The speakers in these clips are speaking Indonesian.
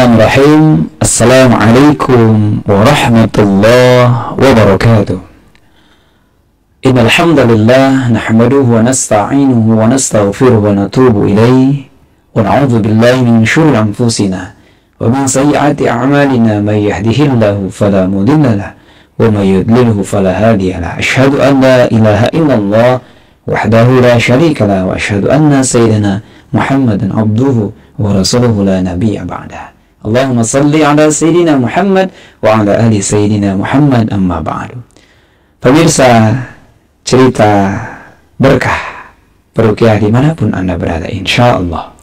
Bismillahirrahmanirrahim. Assalamualaikum warahmatullahi wabarakatuh. Innal hamdalillah nahmaduhu wa nasta'inuhu wa nastaghfiruhu wa natubu ilayhi wa na'udzu billahi min syururi anfusina wa min sayyiati a'malina may yahdihillahu fala mudilla lahu wa may yudlilhu fala hadiya lahu. Asyhadu an la ilaha illallah wahdahu la syarika lahu wa asyhadu anna sayyidina Muhammadan abduhu wa rasuluhu la nabiyya ba'dah. Allahumma salli ala Sayyidina Muhammad wa ala ali Sayyidina Muhammad amma ba'du. Pemirsa cerita berkah peruqyah dimanapun Anda berada, insya Allah.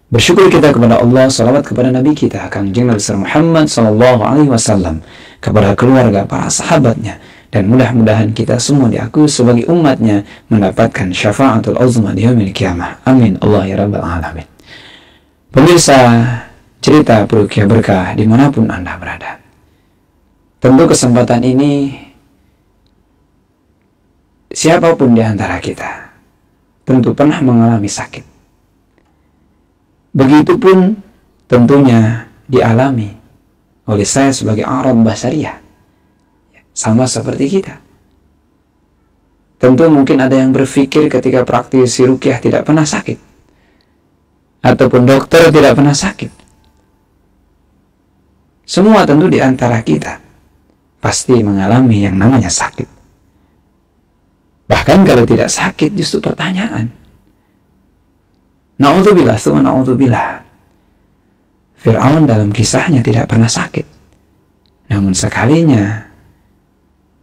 Bersyukur kita kepada Allah, salawat kepada Nabi kita Kangjeng Nabi Muhammad sallallahu alaihi wasallam, kepada keluarga, para sahabatnya, dan mudah-mudahan kita semua diakui sebagai umatnya mendapatkan syafaatul uzma di yaumil qiyamah. Amin Allah ya rabbal alamin. Pemirsa cerita peruqyah berkah dimanapun Anda berada, tentu kesempatan ini siapapun di antara kita tentu pernah mengalami sakit. Begitupun tentunya dialami oleh saya sebagai arad basariyah, sama seperti kita. Tentu mungkin ada yang berpikir ketika praktisi ruqyah tidak pernah sakit, ataupun dokter tidak pernah sakit. Semua tentu di antara kita pasti mengalami yang namanya sakit. Bahkan kalau tidak sakit justru pertanyaan. Na'udzubillah, summa na'udzubillah. Fir'aun dalam kisahnya tidak pernah sakit, namun sekalinya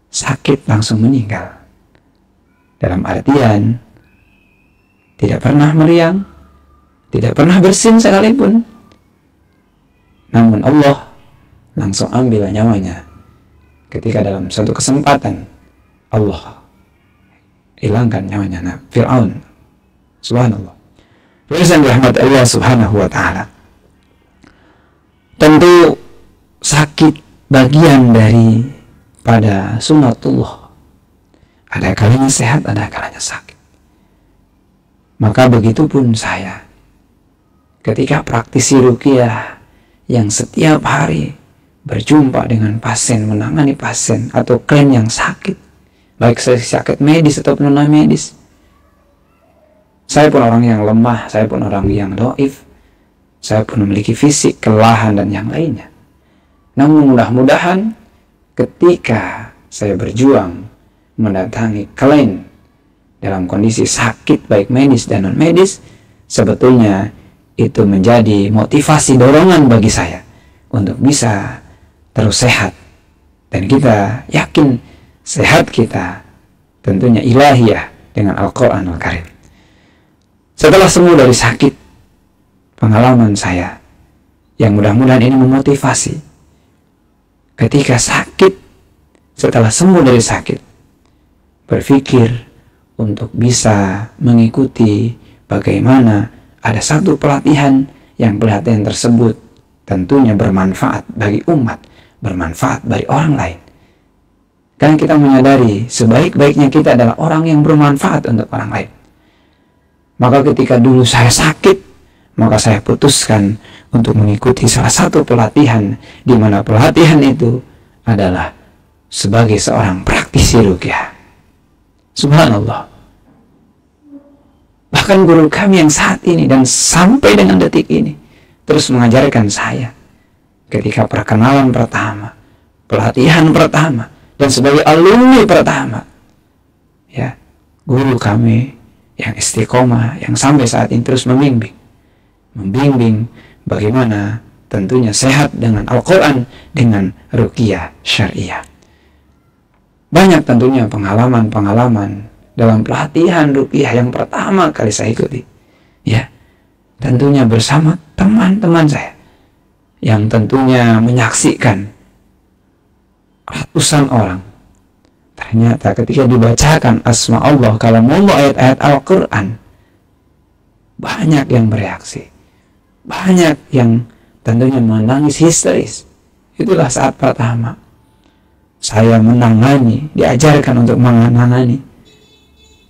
sakit langsung meninggal. Dalam artian tidak pernah meriang, tidak pernah bersin sekalipun, namun Allah langsung ambil nyawanya ketika dalam suatu kesempatan Allah hilangkan nyawanya Fir'aun. Subhanallah. Pemirsa rahmat Allah subhanahu wa ta'ala, tentu sakit bagian dari pada sunnatullah. Ada kalanya sehat, ada kalanya sakit. Maka begitupun saya ketika praktisi ruqyah yang setiap hari berjumpa dengan pasien, menangani pasien atau klien yang sakit, baik sakit medis ataupun non medis. Saya pun orang yang lemah, saya pun orang yang dhaif, saya pun memiliki fisik kelelahan dan yang lainnya. Namun mudah-mudahan ketika saya berjuang mendatangi klien dalam kondisi sakit baik medis dan non medis, sebetulnya itu menjadi motivasi dorongan bagi saya untuk bisa terus sehat. Dan kita yakin sehat kita tentunya ilahiyah dengan Al-Quranul Karim. Setelah sembuh dari sakit, pengalaman saya yang mudah-mudahan ini memotivasi, ketika sakit, setelah sembuh dari sakit, berpikir untuk bisa mengikuti bagaimana ada satu pelatihan yang pelatihan tersebut tentunya bermanfaat bagi umat, bermanfaat bagi orang lain. Karena kita menyadari sebaik-baiknya kita adalah orang yang bermanfaat untuk orang lain. Maka ketika dulu saya sakit, maka saya putuskan untuk mengikuti salah satu pelatihan, di mana pelatihan itu adalah sebagai seorang praktisi ruqyah. Subhanallah. Bahkan guru kami yang saat ini dan sampai dengan detik ini terus mengajarkan saya ketika perkenalan pertama, pelatihan pertama, dan sebagai alumni pertama, ya, guru kami yang istiqomah, yang sampai saat ini terus membimbing bagaimana tentunya sehat dengan Al-Quran, dengan ruqyah syariah. Banyak tentunya pengalaman-pengalaman dalam pelatihan ruqyah yang pertama kali saya ikuti, ya, tentunya bersama teman-teman saya yang tentunya menyaksikan ratusan orang. Ternyata ketika dibacakan asma Allah, kalam Allah, ayat-ayat Al-Quran, banyak yang bereaksi, banyak yang tentunya menangis histeris. Itulah saat pertama saya menangani, diajarkan untuk menangani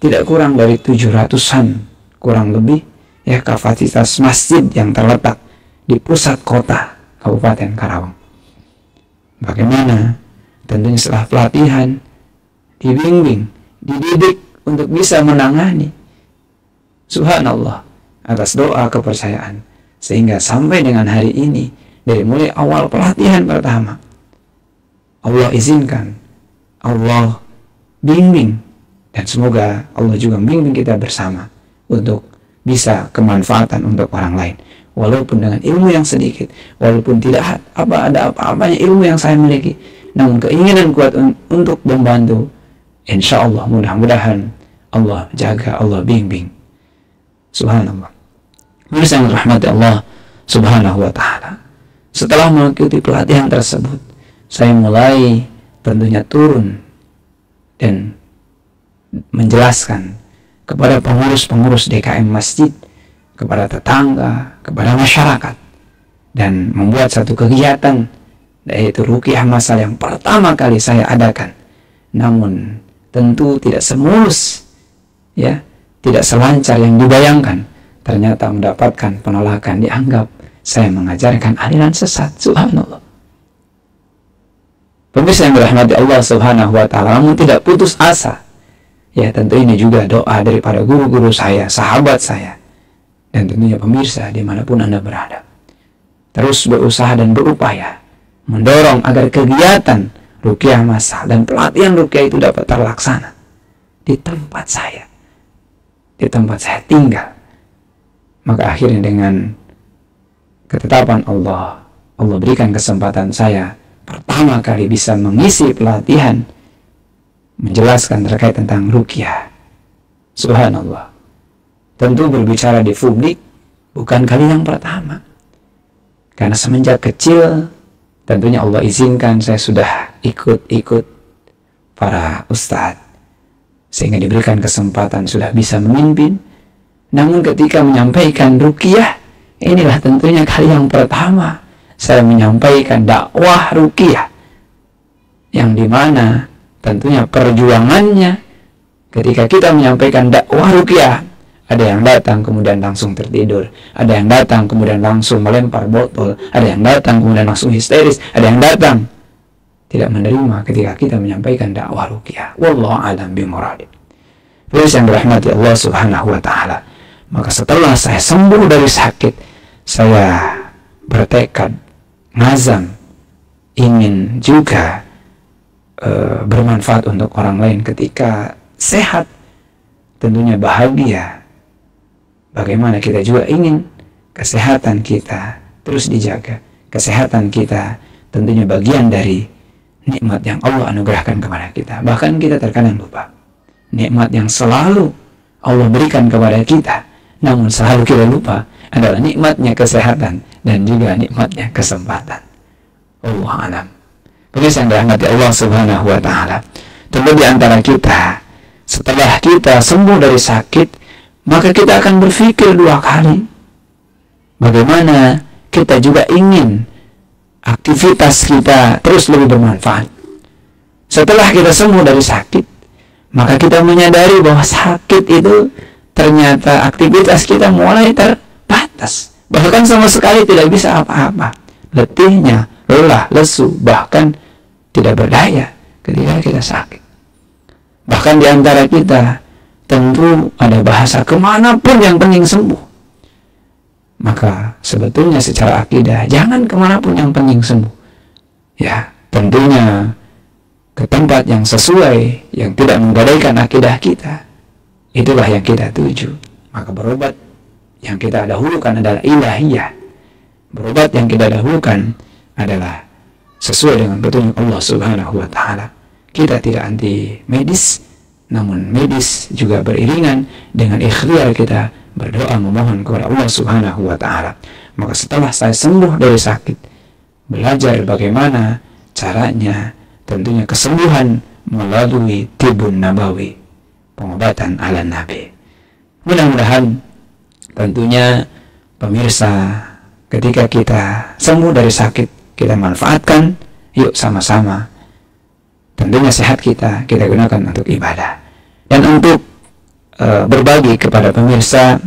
tidak kurang dari 700-an kurang lebih ya kapasitas masjid yang terletak di pusat kota Kabupaten Karawang. Bagaimana tentunya setelah pelatihan, dibimbing, dididik untuk bisa menangani, subhanallah, atas doa kepercayaan, sehingga sampai dengan hari ini, dari mulai awal pelatihan pertama, Allah izinkan, Allah bimbing, dan semoga Allah juga bimbing kita bersama untuk bisa kemanfaatan untuk orang lain, walaupun dengan ilmu yang sedikit, walaupun tidak ada apa-apanya ilmu yang saya miliki, namun keinginan kuat untuk membantu, insya Allah mudah-mudahan Allah jaga, Allah bimbing. Subhanallah. Pemirsa yang dirahmati Allah Subhanahu wa ta'ala, setelah mengikuti pelatihan tersebut, saya mulai tentunya turun dan menjelaskan kepada pengurus-pengurus DKM masjid, kepada tetangga, kepada masyarakat, dan membuat satu kegiatan, yaitu ruqyah massal yang pertama kali saya adakan. Namun tentu tidak semulus, ya, tidak selancar yang dibayangkan. Ternyata mendapatkan penolakan, dianggap saya mengajarkan aliran sesat. Subhanallah. Pemirsa yang dirahmati Allah Subhanahu wa ta'ala, namun tidak putus asa. Ya, tentu ini juga doa daripada guru-guru saya, sahabat saya, dan tentunya pemirsa dimanapun Anda berada. Terus berusaha dan berupaya mendorong agar kegiatan ruqyah massal dan pelatihan ruqyah itu dapat terlaksana di tempat saya, di tempat saya tinggal. Maka akhirnya dengan ketetapan Allah, Allah berikan kesempatan saya pertama kali bisa mengisi pelatihan menjelaskan terkait tentang ruqyah. Subhanallah. Tentu berbicara di publik bukan kali yang pertama, karena semenjak kecil tentunya Allah izinkan saya sudah ikut para ustadz, sehingga diberikan kesempatan sudah bisa memimpin. Namun ketika menyampaikan ruqyah, inilah tentunya kali yang pertama saya menyampaikan dakwah ruqyah, yang dimana tentunya perjuangannya ketika kita menyampaikan dakwah ruqyah, ada yang datang kemudian langsung tertidur, ada yang datang kemudian langsung melempar botol, ada yang datang kemudian langsung histeris, ada yang datang tidak menerima ketika kita menyampaikan dakwah ruqyah. Wallahu a'lam bimurad. Terus yang dirahmati Allah Subhanahu wa ta'ala, maka setelah saya sembuh dari sakit, saya bertekad, ngazam, ingin juga bermanfaat untuk orang lain ketika sehat, tentunya bahagia. Bagaimana kita juga ingin kesehatan kita terus dijaga. Kesehatan kita tentunya bagian dari nikmat yang Allah anugerahkan kepada kita. Bahkan kita terkadang lupa nikmat yang selalu Allah berikan kepada kita, namun selalu kita lupa adalah nikmatnya kesehatan dan juga nikmatnya kesempatan. Allah alam. Pemirsa yang dirahmati Allah Subhanahu wa ta'ala, tentu di antara kita setelah kita sembuh dari sakit, maka kita akan berpikir dua kali bagaimana kita juga ingin aktivitas kita terus lebih bermanfaat. Setelah kita sembuh dari sakit, maka kita menyadari bahwa sakit itu ternyata aktivitas kita mulai terbatas, bahkan sama sekali tidak bisa apa-apa. Letihnya, lelah, lesu, bahkan tidak berdaya ketika kita sakit. Bahkan di antara kita tentu ada bahasa kemanapun yang penting sembuh. Maka sebetulnya secara akidah jangan kemanapun yang penting sembuh. Ya, tentunya ke tempat yang sesuai, yang tidak menggadaikan akidah kita, itulah yang kita tuju. Maka berobat yang kita dahulukan adalah ilahiyah. Berobat yang kita dahulukan adalah sesuai dengan petunjuk Allah Subhanahu wa ta'ala. Kita tidak anti medis, namun medis juga beriringan dengan ikhtiar kita berdoa memohon kepada Allah Subhanahu wa ta'ala. Maka setelah saya sembuh dari sakit, belajar bagaimana caranya tentunya kesembuhan melalui tibun nabawi, pengobatan ala nabi. Mudah-mudahan tentunya pemirsa, ketika kita sembuh dari sakit, kita manfaatkan, yuk sama-sama. Tentunya sehat kita gunakan untuk ibadah dan untuk berbagi kepada pemirsa.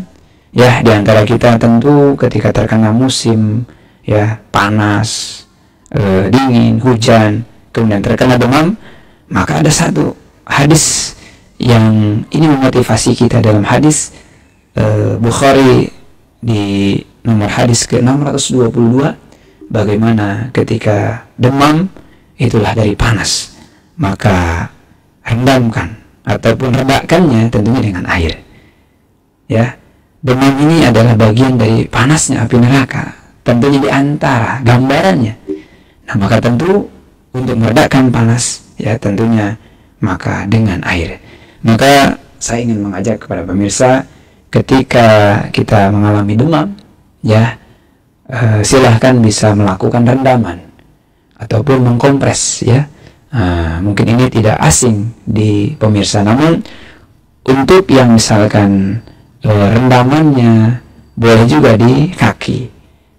Ya, di antara kita tentu ketika terkena musim ya, panas, dingin, hujan, kemudian terkena demam, maka ada satu hadis yang ini memotivasi kita dalam hadis Bukhari di nomor hadis ke-622, bagaimana ketika demam itulah dari panas, maka rendamkan ataupun redakannya tentunya dengan air. Ya, demam ini adalah bagian dari panasnya api neraka, tentunya di antara gambarannya. Nah, maka tentu untuk meredakan panas, ya tentunya maka dengan air. Maka saya ingin mengajak kepada pemirsa, ketika kita mengalami demam, ya silahkan bisa melakukan rendaman ataupun mengkompres, ya. Mungkin ini tidak asing di pemirsa, namun untuk yang misalkan rendamannya boleh juga di kaki,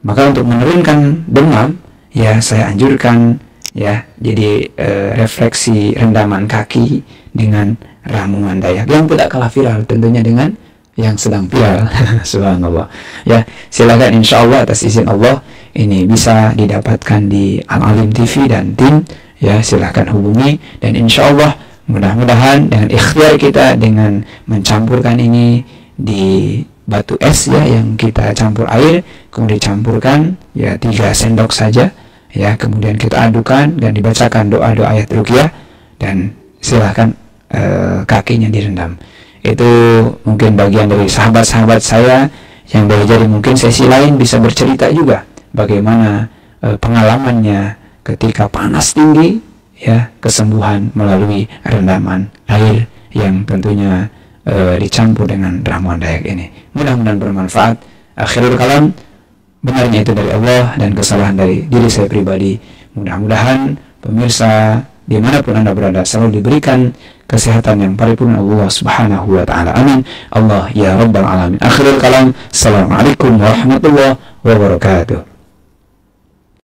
maka untuk menurunkan demam, ya saya anjurkan, ya, jadi refleksi rendaman kaki dengan ramuan Dayak yang tidak kalah viral tentunya dengan yang sedang viral. Subhanallah. Ya, silakan, insya Allah atas izin Allah ini bisa didapatkan di Al-Alim TV dan tim. Ya, silahkan hubungi, dan insya Allah mudah-mudahan dengan ikhtiar kita dengan mencampurkan ini di batu es, ya, yang kita campur air, kemudian dicampurkan, ya, 3 sendok saja, ya, kemudian kita adukan dan dibacakan doa-doa ayat ruqyah, dan silahkan kakinya direndam. Itu mungkin bagian dari sahabat-sahabat saya yang boleh jadi mungkin sesi lain bisa bercerita juga bagaimana pengalamannya ketika panas tinggi, ya, kesembuhan melalui rendaman air yang tentunya dicampur dengan ramuan Dayak ini. Mudah-mudahan bermanfaat. Akhirul kalam, benarnya itu dari Allah dan kesalahan dari diri saya pribadi. Mudah-mudahan pemirsa dimanapun Anda berada selalu diberikan kesehatan yang paripurna Allah Subhanahu wa ta'ala. Amin. Allah ya Rabbal alamin. Akhirul kalam. Assalamualaikum warahmatullahi wabarakatuh.